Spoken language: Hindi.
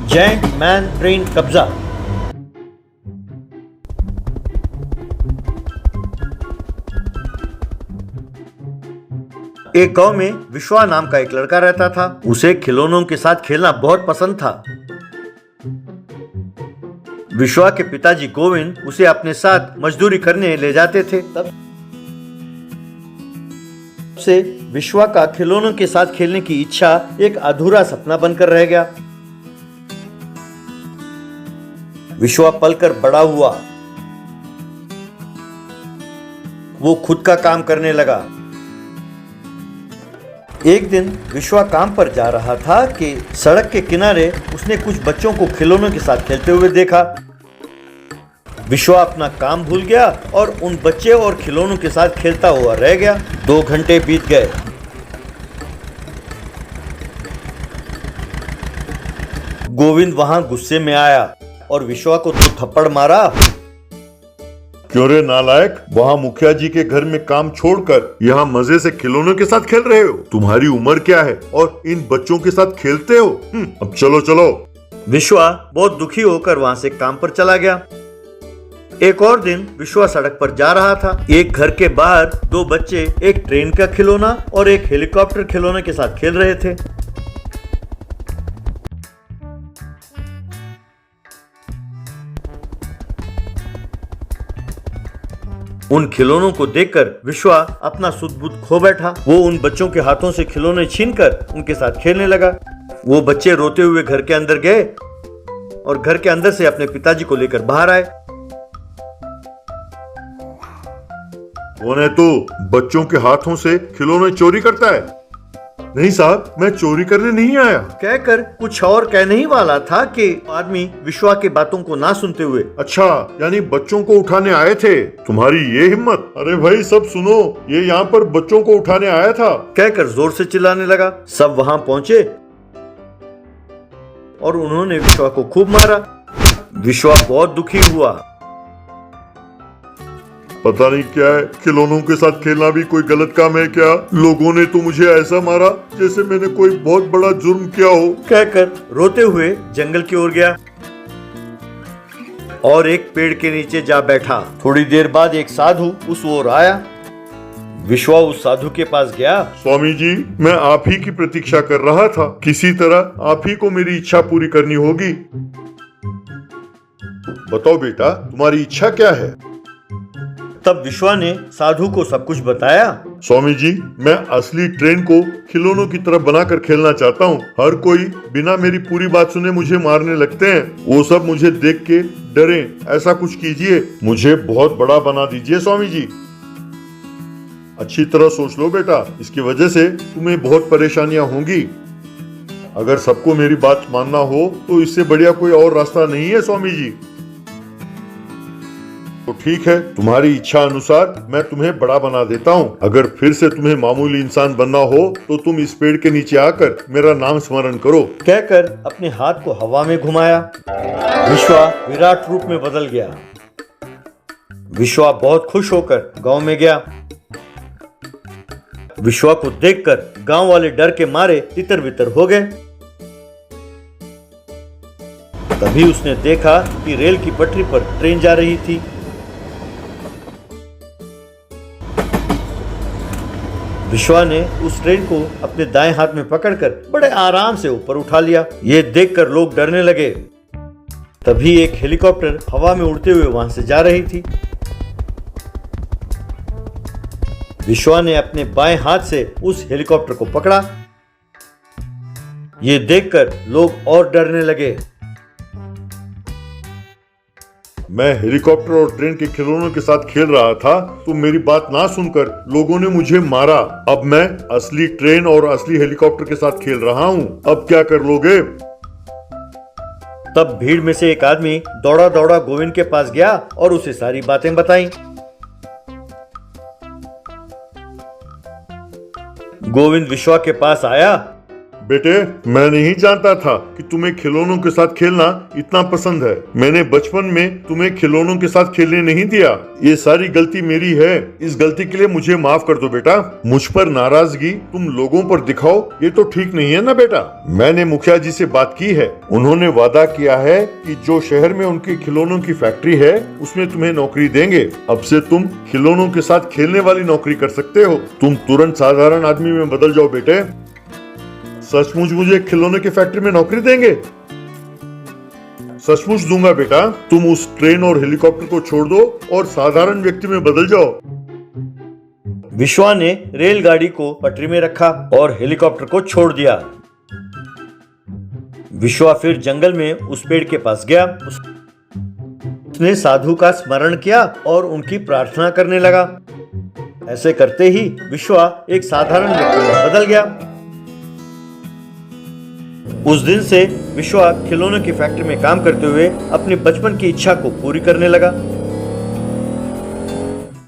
जायंट मैन ट्रेन कब्जा। एक गांव में विश्वा नाम का एक लड़का रहता था। उसे खिलौनों के साथ खेलना बहुत पसंद था। विश्वा के पिताजी गोविंद उसे अपने साथ मजदूरी करने ले जाते थे। तब से विश्वा का खिलौनों के साथ खेलने की इच्छा एक अधूरा सपना बनकर रह गया। विश्वा पलकर बड़ा हुआ। वो खुद का काम करने लगा। एक दिन विश्वा काम पर जा रहा था कि सड़क के किनारे उसने कुछ बच्चों को खिलौनों के साथ खेलते हुए देखा। विश्वा अपना काम भूल गया और उन बच्चे और खिलौनों के साथ खेलता हुआ रह गया। 2 घंटे बीत गए। गोविंद वहां गुस्से में आया और विश्वा को 2 थप्पड़ मारा। क्यों रे नालायक, वहाँ मुखिया जी के घर में काम छोड़कर यहाँ मजे से खिलौनों के साथ खेल रहे हो? तुम्हारी उम्र क्या है और इन बच्चों के साथ खेलते हो? अब चलो चलो। विश्वा बहुत दुखी होकर वहां से काम पर चला गया। एक और दिन विश्वा सड़क पर जा रहा था। एक घर के बाहर 2 बच्चे एक ट्रेन का खिलौना और एक हेलीकॉप्टर खिलौने के साथ खेल रहे थे। उन खिलौनों को देखकर विश्वा अपना सुध-बुध खो बैठा। वो उन बच्चों के हाथों से खिलौने छीनकर उनके साथ खेलने लगा। वो बच्चे रोते हुए घर के अंदर गए और घर के अंदर से अपने पिताजी को लेकर बाहर आए। कौन है तू? बच्चों के हाथों से खिलौने चोरी करता है? नहीं साहब, मैं चोरी करने नहीं आया। कहकर कुछ और कहने ही वाला था कि आदमी विश्वा के बातों को ना सुनते हुए, अच्छा, यानी बच्चों को उठाने आए थे? तुम्हारी ये हिम्मत! अरे भाई सब सुनो, ये यहाँ पर बच्चों को उठाने आया था, कहकर जोर से चिल्लाने लगा। सब वहां पहुंचे और उन्होंने विश्वा को खूब मारा। विश्वा बहुत दुखी हुआ। पता नहीं क्या है, खिलौनों के साथ खेलना भी कोई गलत काम है क्या? लोगों ने तो मुझे ऐसा मारा जैसे मैंने कोई बहुत बड़ा जुर्म किया हो। कहकर रोते हुए जंगल की ओर गया और एक पेड़ के नीचे जा बैठा। थोड़ी देर बाद एक साधु उस ओर आया। विश्वा उस साधु के पास गया। स्वामी जी, मैं आप ही की प्रतीक्षा कर रहा था। किसी तरह आप ही को मेरी इच्छा पूरी करनी होगी। बताओ बेटा, तुम्हारी इच्छा क्या है? तब विश्वा ने साधु को सब कुछ बताया। स्वामी जी, मैं असली ट्रेन को खिलौनों की तरह बनाकर खेलना चाहता हूँ। हर कोई बिना मेरी पूरी बात सुने मुझे मारने लगते हैं। वो सब मुझे देख के डरे। ऐसा कुछ कीजिए, मुझे बहुत बड़ा बना दीजिए स्वामी जी। अच्छी तरह सोच लो बेटा, इसकी वजह से तुम्हें बहुत परेशानियां होंगी। अगर सबको मेरी बात मानना हो तो इससे बढ़िया कोई और रास्ता नहीं है स्वामी जी। तो ठीक है, तुम्हारी इच्छा अनुसार मैं तुम्हें बड़ा बना देता हूँ। अगर फिर से तुम्हें मामूली इंसान बनना हो तो तुम इस पेड़ के नीचे आकर मेरा नाम स्मरण करो। कहकर अपने हाथ को हवा में घुमाया। विश्वा विराट रूप में बदल गया। विश्वा बहुत खुश होकर गांव में गया। विश्वा को देखकर गांव वाले डर के मारे तितर-बितर हो गए। तभी उसने देखा कि रेल की पटरी पर ट्रेन जा रही थी। विश्वा ने उस ट्रेन को अपने दाएं हाथ में पकड़कर बड़े आराम से ऊपर उठा लिया। ये देखकर लोग डरने लगे। तभी एक हेलीकॉप्टर हवा में उड़ते हुए वहां से जा रही थी। विश्वा ने अपने बाएं हाथ से उस हेलीकॉप्टर को पकड़ा। ये देखकर लोग और डरने लगे। मैं हेलीकॉप्टर और ट्रेन के खिलौनों के साथ खेल रहा था तो मेरी बात ना सुनकर लोगों ने मुझे मारा। अब मैं असली ट्रेन और असली हेलीकॉप्टर के साथ खेल रहा हूँ। अब क्या कर लोगे? तब भीड़ में से एक आदमी दौड़ा दौड़ा गोविंद के पास गया और उसे सारी बातें बताई। गोविंद विश्वा के पास आया। बेटे, मैं नहीं जानता था कि तुम्हें खिलौनों के साथ खेलना इतना पसंद है। मैंने बचपन में तुम्हें खिलौनों के साथ खेलने नहीं दिया। ये सारी गलती मेरी है। इस गलती के लिए मुझे माफ कर दो बेटा। मुझ पर नाराजगी तुम लोगों पर दिखाओ, ये तो ठीक नहीं है ना बेटा। मैंने मुखिया जी से बात की है। उन्होंने वादा किया है कि जो शहर में उनकी खिलौनों की फैक्ट्री है उसमें तुम्हें नौकरी देंगे। अब से तुम खिलौनों के साथ खेलने वाली नौकरी कर सकते हो। तुम तुरंत साधारण आदमी में बदल जाओ बेटे। सचमुच मुझे खिलौने की फैक्ट्री में नौकरी देंगे? सचमुच दूंगा बेटा। तुम उस ट्रेन और हेलीकॉप्टर को छोड़ दो और साधारण व्यक्ति में बदल जाओ। विश्वा ने रेलगाड़ी को पटरी में रखा और हेलीकॉप्टर को छोड़ दिया। विश्वा फिर जंगल में उस पेड़ के पास गया। उसने साधु का स्मरण किया और उनकी प्रार्थना करने लगा। ऐसे करते ही विश्वा एक साधारण व्यक्ति में बदल गया। उस दिन से विश्वा खिलौनों की फैक्ट्री में काम करते हुए अपनी बचपन की इच्छा को पूरी करने लगा।